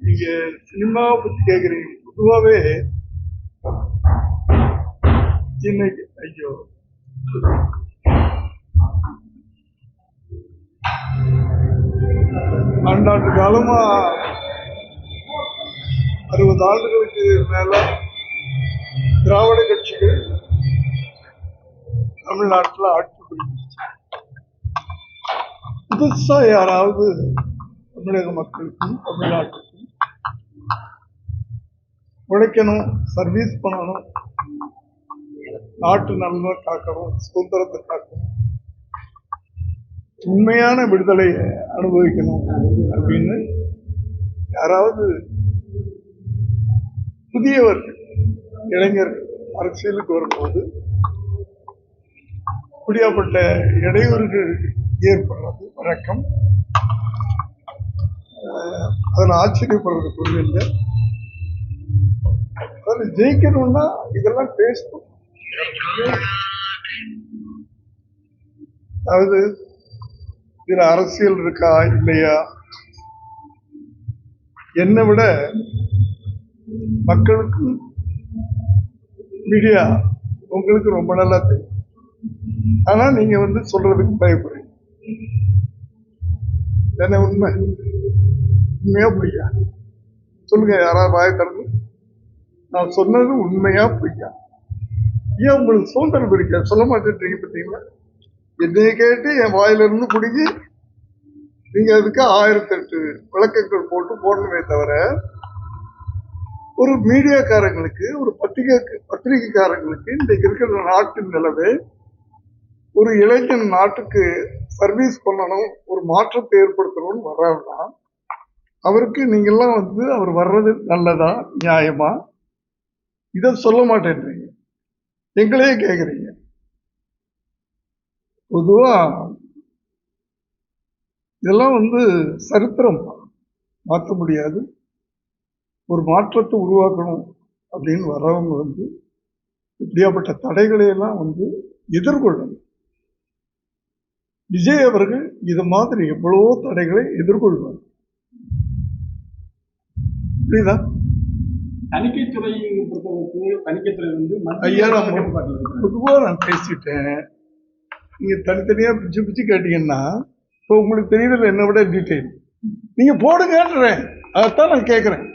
நீங்க சினிமாவை பத்தி கேக்குறீங்க. பொதுவாவே இன்னைக்கு ஐயோ ஆண்டாண்டு காலமா 60 ஆண்டுகளுக்கு மேல திராவிட கட்சிகள் தமிழ்நாட்டில் ஆட்சி புரிஞ்சிருச்சு. புதுசா யாராவது தமிழக மக்களுக்கும் தமிழ்நாட்டுக்கும் உழைக்கணும், சர்வீஸ் பண்ணணும், நாட்டு நலனை காக்கணும், சுதந்திரத்தை காக்கணும், உண்மையான விடுதலையை அனுபவிக்கணும் அப்படின்னு யாராவது புதியவர்கள் இளைஞர்கள் அரசியலுக்கு வரும்போது இப்படியாப்பட்ட இடையூறுகள் ஏற்படுறது வழக்கம். அதில் ஆச்சரியப்படுறதுக்கு இல்லை. அதில் ஜெயிக்கணும்னா இதெல்லாம் பேசணும். அதாவது இதுல அரசியல் இருக்கா இல்லையா, என்னை விட மக்களுக்கு மீடியா உங்களுக்கு ரொம்ப நல்லா தெரியும். ஆனா நீங்க சொல்றதுக்கு பயப்படுறீங்க. என்ன உண்மை? உண்மையா பொய்யா சொல்லுங்க. யாராவது வாய திறந்து நான் சொன்னது உண்மையா பொய்யா? ஏன் உங்களுக்கு சுதந்திரம் இருக்க சொல்ல மாட்டேன்றீங்க? பார்த்தீங்களா? என்னைய கேட்டு என் வாயிலிருந்து பிடிங்கி நீங்க அதுக்கு 1008 விளக்கங்கள் போட்டு போடணுமே தவிர, ஒரு மீடியாக்காரங்களுக்கு, ஒரு பத்திரிகைக்காரங்களுக்கு இன்றைக்கு இருக்கிற நாட்டின் நிலவே, ஒரு இளைஞன் நாட்டுக்கு சர்வீஸ் பண்ணணும், ஒரு மாற்றத்தை ஏற்படுத்தணும்னு வர்றாருன்னா அவருக்கு நீங்கெல்லாம் அவர் வர்றது நல்லதா, நியாயமா? இதை சொல்ல மாட்டேன்றீங்க, எங்களையே கேட்குறீங்க. பொதுவா இதெல்லாம் சரித்திரம் மாற்ற முடியாது. ஒரு மாற்றத்தை உருவாக்கணும் அப்படின்னு வர்றவங்க இப்படியாப்பட்ட தடைகளை எல்லாம் எதிர்கொள்ளணும். விஜய் அவர்கள் இது மாதிரி எவ்வளவோ தடைகளை எதிர்கொள்வார். புரியுதா? தணிக்கைத்துறை ஐயா, பொதுவா நான் பேசிட்டேன். நீங்க தனித்தனியா பிச்சு பிச்சு கேட்டீங்கன்னா இப்போ உங்களுக்கு தெரியுதுல்ல என்னை விட டீட்டெயில். நீங்க போடுங்கன்றேன், அதைத்தான் நான் கேட்கிறேன்.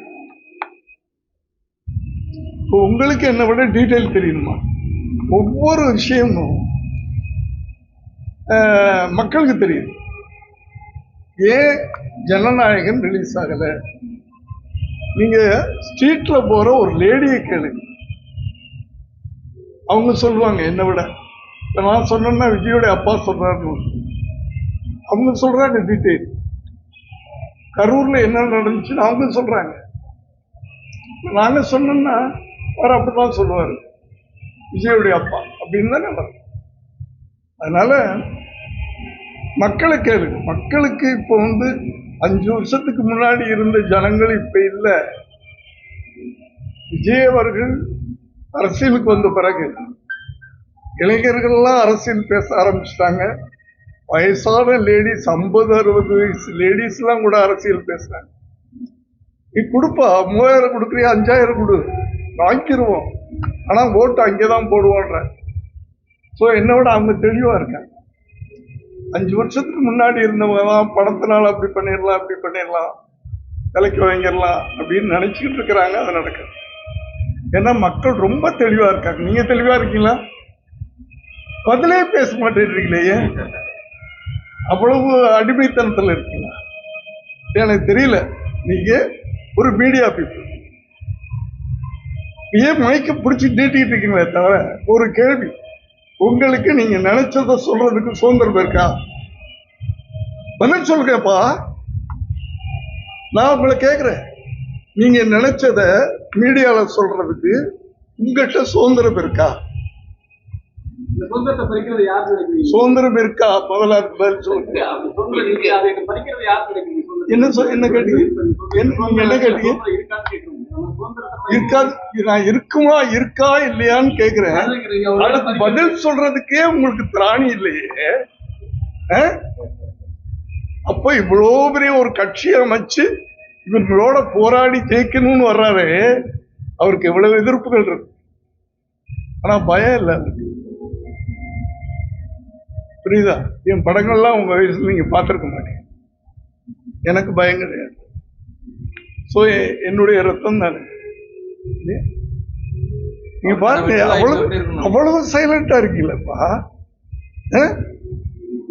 இப்போ உங்களுக்கு என்னை விட டீட்டெயில் தெரியணுமா? ஒவ்வொரு விஷயமும் மக்களுக்கு தெரியுது. ஏன் ஜனநாயகன் ரிலீஸ் ஆகல? நீங்க ஸ்ட்ரீட்ல போற ஒரு லேடியை கேளுங்க, அவங்க சொல்லுவாங்க என்னை விட. நான் சொன்னேன்னா விஜயோட அப்பா சொல்றாரு, அவங்க சொல்றாங்க டீட்டெயில். கரூர்ல என்ன நடந்துச்சுன்னு அவங்க சொல்றாங்க. நாங்க சொன்னோம்னா அவர் அப்படிதான் சொல்லுவாரு, விஜயோடைய அப்பா அப்படின்னு தானே வரும். அதனால மக்களை கேளுங்க. மக்களுக்கு இப்போ 5 வருஷத்துக்கு முன்னாடி இருந்த ஜனங்கள் இப்ப இல்லை. விஜய் அவர்கள் அரசியலுக்கு வந்த பிறகு இளைஞர்கள்லாம் அரசியல் பேச ஆரம்பிச்சிட்டாங்க. வயசான லேடிஸ் 50-60 வயசு லேடிஸ் எல்லாம் கூட அரசியல் பேசுறாங்க. நீ கொடுப்பா, 3000 கொடுக்குறியா, 5000 கொடு, வாங்கிடுவோம், ஆனா ஓட்டு அங்கேதான் போடுவோன்ற. ஸோ என்னை விட அவங்க தெளிவா இருக்காங்க. 5 வருஷத்துக்கு முன்னாடி இருந்தவங்க தான் பணத்தினால அப்படி பண்ணிடலாம், அப்படி பண்ணிடலாம், விலைக்கு வாங்கிடலாம் அப்படின்னு நினைச்சுக்கிட்டு இருக்கிறாங்க. அது நடக்குது. ஏன்னா மக்கள் ரொம்ப தெளிவா இருக்காங்க. நீங்க தெளிவா இருக்கீங்களா? பதிலே பேச மாட்டேன்றீங்களே, அவ்வளவு அடிமைத்தனத்தில் இருக்கீங்களா? எனக்கு தெரியல. நீங்க ஒரு மீடியா பீப்புள், ஏன் மைக்க பிடிச்சி நீட்டிட்டு இருக்கீங்களே தவிர, ஒரு கேள்வி, உங்களுக்கு நீங்க நினைச்சத சொல்றதுக்கு சுதந்திரம் இருக்கா? பதில் சொல்லுங்கப்பா. நான் உங்களை கேட்கிறேன், நீங்க நினைச்சத மீடியால சொல்றதுக்கு உங்ககிட்ட சுதந்திரம் இருக்கா? சுதந்திரம் இருக்கா? முதல்ல பதில் சொல்லுங்க. என்ன கேட்டீங்க? என்ன கேட்டீங்க? இருக்காது. நான் இருக்குமா, இருக்கா இல்லையான்னு கேக்குறேன். அடுத்து பதில் சொல்றதுக்கே உங்களுக்கு திராணி இல்லையே. அப்போ இவ்வளோ பெரிய ஒரு கட்சி அமைச்சு இவங்களோட போராடி ஜெயிக்கணும்னு வர்றாரு, அவருக்கு எவ்வளவு எதிர்ப்புகள் இருக்கு, ஆனா பயம் இல்லை அவருக்கு. புரியுதா? என் படங்கள்லாம் உங்க வயசுல நீங்க பார்த்திருக்க மாட்டீங்க. எனக்கு பயம் கிடையாது. சோ என்னுடைய ரத்தம் தானே. நீங்க பாருங்க, அவ்வளவு சைலண்டா இருக்கீங்களப்பா.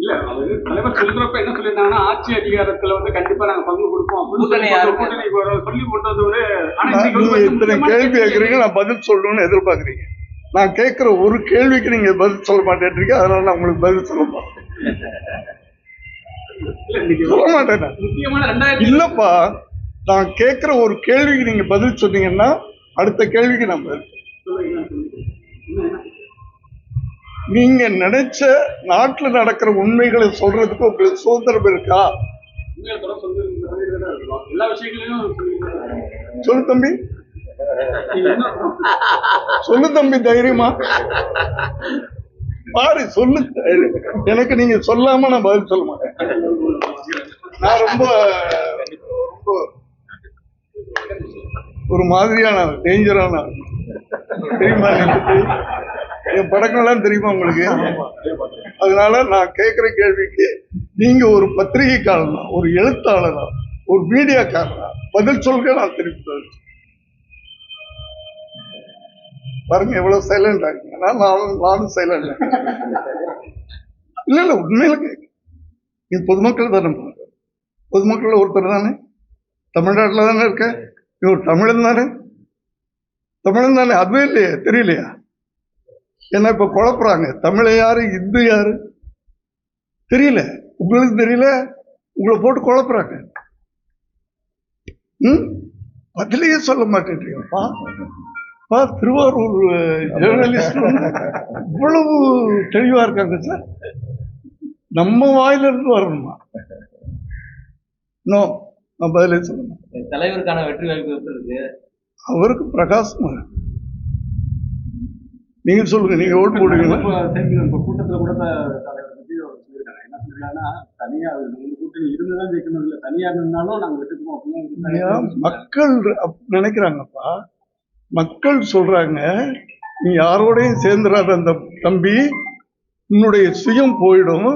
இல்ல அது தலைவர் சொல்றப்ப என்ன சொல்லியிருந்தாங்கன்னா, ஆட்சி அதிகாரத்துல வந்து கண்டிப்பா நாங்க பங்கு கொடுப்போம் அப்படின்னு சொல்லி போட்டது ஒரு. நீங்க இத்தனை கேள்வி கேட்கறீங்க, நான் பதில் சொல்லணும்னு எதிர்பார்க்கறீங்க. நான் கேட்கிற ஒரு கேள்விக்கு நீங்க பதில் சொல்ல மாட்டேன்றீங்க, அதனால நான் உங்களுக்கு பதில் சொல்ல மாட்டேன். இல்லப்பா, நான் கேட்கிற ஒரு கேள்விக்கு நீங்க பதில் சொன்னீங்கன்னா அடுத்த கேள்விக்கு நான் பதில். நீங்க நினைச்ச நாட்டுல நடக்கிற உண்மைகளை சொல்றதுக்கு உங்களுக்கு சுதந்திரம் இருக்கா? சொல்லு தம்பி, சொல்லு தம்பி, தைரியமா பாரு, சொல்லு. எனக்கு நீங்க சொல்லாம நான் பதில் சொல்ல மாட்டேன். நான் ரொம்ப ரொம்ப ஒரு மாதிரியான டேஞ்சரான, தெரியுமா? என் படங்கள்லாம் தெரியுமா உங்களுக்கு? அதனால நான் கேட்கிற கேள்விக்கு நீங்க ஒரு பத்திரிகைக்காரனா, ஒரு எழுத்தாளரா, ஒரு மீடியாக்காரனா பதில் சொல்க, நான் திருப்பி பாருங்க எவ்வளவு சைலண்ட் ஆகிங்க. நானும் சைலண்ட். இல்ல உண்மையில நீ பொதுமக்கள் தானே, பொதுமக்கள் ஒருத்தர் தானே, தமிழ்நாட்டுல தானே இருக்க, நீ ஒரு தமிழன் தானே, தமிழன் தானே, அதுவே இல்லையா, தெரியலையா? ஏன்னா இப்ப குழப்புறாங்க, தமிழை யாரு இந்து யாரு தெரியல, உங்களுக்கு தெரியல, உங்களை போட்டு குழப்புறாங்க. பதிலையே சொல்ல மாட்டேன்றீங்கப்பா. திருவாரூர் ஜேர்னலிஸ்ட் இவ்வளவு தெளிவா இருக்காங்க சார். நம்ம வாயில இருந்து வரணுமா? நோ, நான் பதிலே சொல்லணும். தலைவருக்கான வெற்றி வாய்ப்பு இருக்கு அவருக்கு. பிரகாசமா நீங்க சொல்லுங்க, நீங்க ஓட்டு போடுவீங்களா? கூட்டத்துல கூட தலைவர் பத்தி சொல்லியிருக்காங்க. என்ன சொல்லிருக்காங்கன்னா, தனியா கூட்டணி இருந்துதான் ஜெயிக்கணும், இல்ல தனியா இருந்தாலும் நாங்க வெட்டுக்கணும் அப்படின்னு மக்கள் நினைக்கிறாங்கப்பா. மக்கள் சொல்றாங்க, நீ யாரோடையும் சேர்ந்துடாத அந்த தம்பி, உன்னுடைய சுயம் போயிடும்,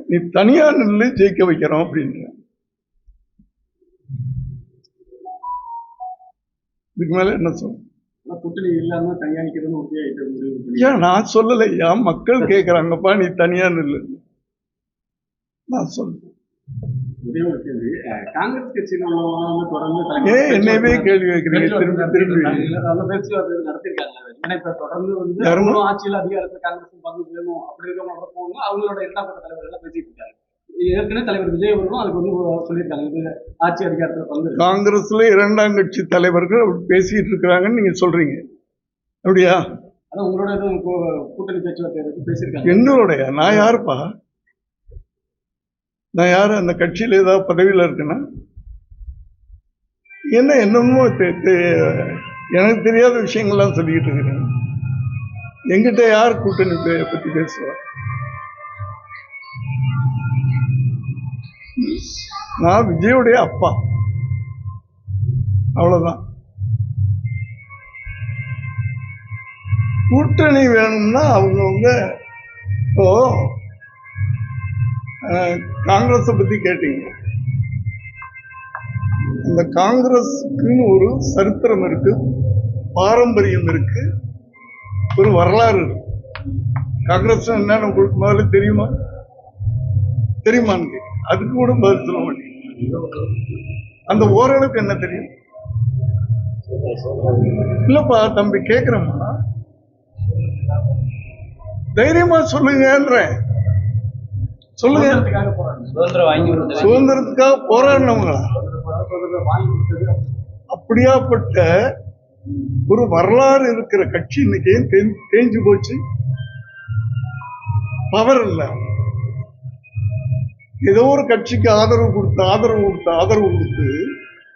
நீ தனியா நின்று ஜெயிக்க வைக்கிறோம் அப்படின்ற. இதுக்கு மேல என்ன சொல்ல? கூட்டணி இல்லாம தனியா நிக்கிறது. ஏன் நான் சொல்லலையா, மக்கள் கேட்கறாங்கப்பா, நீ தனியா நில்லு நான் சொல்றேன். காங்கிரஸ் கட்சியில தொடர்ந்து என்னவே கேள்வி கேட்கிறீங்க திரும்பி திரும்பி. தொடர்ந்து வந்து ஆட்சியில் அதிகாரத்தில் காங்கிரஸ் பங்கு வேணும் அப்படி இருக்க அவங்களோட இரண்டாம் கட்ட தலைவர் எல்லாம் பேசிட்டு இருக்காங்க. ஏற்கனவே தலைவர் விஜய் அவர்களும் அதுக்கு வந்து சொல்லியிருக்காங்க, ஆட்சி அதிகாரத்தில் பங்கு. காங்கிரஸ்ல இரண்டாம் கட்சி தலைவர்கள் பேசிட்டு இருக்கிறாங்கன்னு நீங்க சொல்றீங்க, அப்படியா? அதான் உங்களோட கூட்டணி பேச்சுவார்த்தை பேசியிருக்காங்க. என்னோடைய நான் யாருப்பா? நான் யாரு? அந்த கட்சியில ஏதாவது பதவியில இருக்குன்னா என்ன என்னமோ எனக்கு தெரியாத விஷயங்கள்லாம் சொல்லிக்கிட்டு இருக்கிறேன். எங்கிட்ட யார் கூட்டணி பத்தி பேசுவா? நான் விஜயோடைய அப்பா, அவ்வளவுதான். கூட்டணி வேணும்னா அவங்கவுங்க. இப்போ காங்கிரஸை பத்தி கேட்டீங்க, அந்த காங்கிரஸுக்குன்னு ஒரு சரித்திரம் இருக்கு, பாரம்பரியம் இருக்கு, ஒரு வரலாறு இருக்கு. காங்கிரஸ் என்னன்னு உங்களுக்கு முதல்ல தெரியுமா? தெரியுமான்னு அதுக்கு கூட பதில் சொல்ல மாட்டேங்க. அந்த ஓரளவுக்கு என்ன தெரியும்? இல்லப்பா தம்பி, கேக்குறேம்மா, தைரியமா சொல்லுங்கன்றேன். சொல்லுங்க. சுதந்திரத்துக்காக போராடினவங்களா? அப்படியாப்பட்ட ஒரு வரலாறு இருக்கிற கட்சி இன்னைக்கு தேஞ்சு போச்சு. பவர் இல்ல. ஏதோ ஒரு கட்சிக்கு ஆதரவு கொடுத்து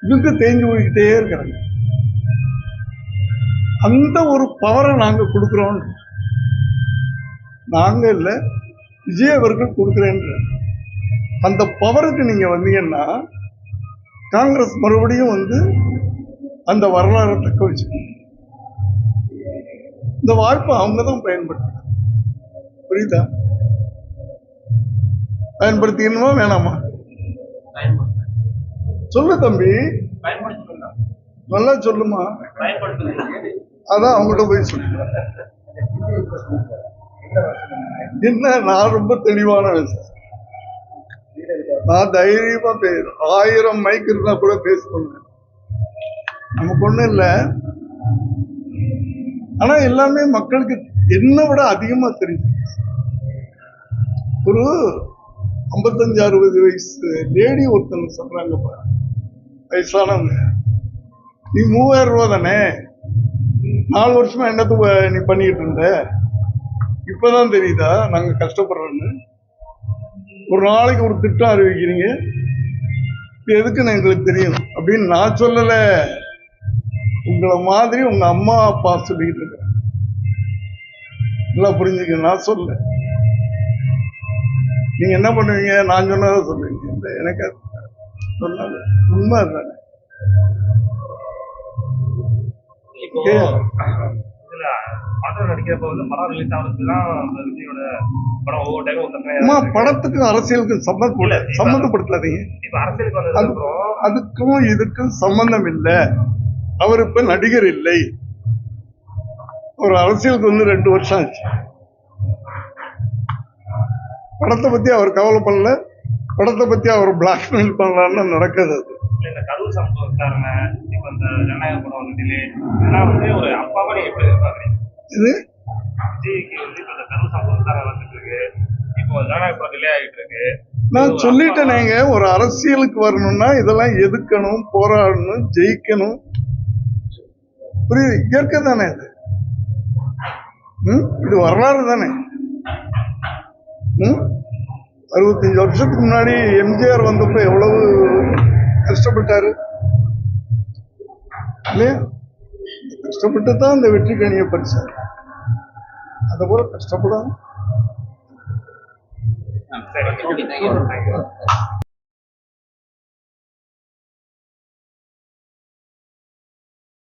இவங்க தேஞ்சு போய்கிட்டே இருக்கிறாங்க. அந்த ஒரு பவரை நாங்க கொடுக்கிறோம். நாங்க இல்ல, விஜய் அவர்கள் கொடுக்கிறேன்ற அந்த பவருக்கு நீங்க வந்தீங்கன்னா காங்கிரஸ் மறுபடியும் வந்து அந்த வரலாறை தக்க வச்சு இந்த வாய்ப்பை அவங்க தான் பயன்படுத்த, புரியுதா? பயன்படுத்திக்கணுமா வேணாமா? சொல்லு தம்பி, நல்லா சொல்லுமா. அதான் அவங்ககிட்ட போய் சொல்லு. என்ன, நான் ரொம்ப தெளிவான விஷயம், நான் தைரியமா பேசுறேன். 1000 மைக் இருந்தா கூட பேசுவேன், நமக்கு ஒண்ணும் இல்லை. ஆனா எல்லாமே மக்களுக்கு என்ன விட அதிகமா தெரியுது. ஒரு 55-60 வயசு லேடி ஒருத்தன் சொல்றாங்கப்பா, வயசானவங்க, நீ 3000 ரூபா தானே 4 வருஷமா என்னத்து நீ பண்ணிட்டு இருந்த, இப்பதான் தெரியுதா நாங்க கஷ்டப்படுறோன்னு? ஒரு நாளைக்கு ஒரு திட்டம் அறிவிக்கிறீங்க, இது எதுக்குன்னு எங்களுக்கு தெரியும் அப்படின்னு நான் சொல்லல, உங்களை மாதிரி உங்க அம்மா அப்பா சொல்லிட்டு இருக்கிறேன். நல்லா புரிஞ்சுக்க, நான் சொல்ல. நீங்க என்ன பண்ணுவீங்க? நான் சொன்னதை சொல்லுவீங்க. இந்த எனக்கு சொன்னது உண்மை தானே. படத்துக்கும் அரசியலுக்கும் சம்பந்தப்படுத்தாதீங்க. அதுக்கும் இதுக்கும் சம்பந்தம் இல்லை. அவர் இப்ப நடிகர் இல்லை, ஒரு அரசியலுக்கு வந்து 2 வருஷம் ஆச்சு. படத்தை பத்தி அவர் கவலை பண்ணல, படத்தை பத்தி அவர் பிளாக்மெயில் பண்ணலான்னு நடக்குது. நான் சொல்லிட்டேனேங்க, ஒரு அரசியலுக்கு வரணும்னா இதெல்லாம் எதுக்கணும், போராடணும், ஜெயிக்கணும். புரியுது? இயற்கை தானே இது. இது வரலாறு தானே. 65 வருஷத்துக்கு முன்னாடி எம்ஜிஆர் வந்தப்ப எவ்வளவு கஷ்டப்பட்டாரு இல்லையா? கஷ்டப்பட்டு தான் இந்த வெற்றி கணியை பறிச்சாரு. அதை போல கஷ்டப்படாம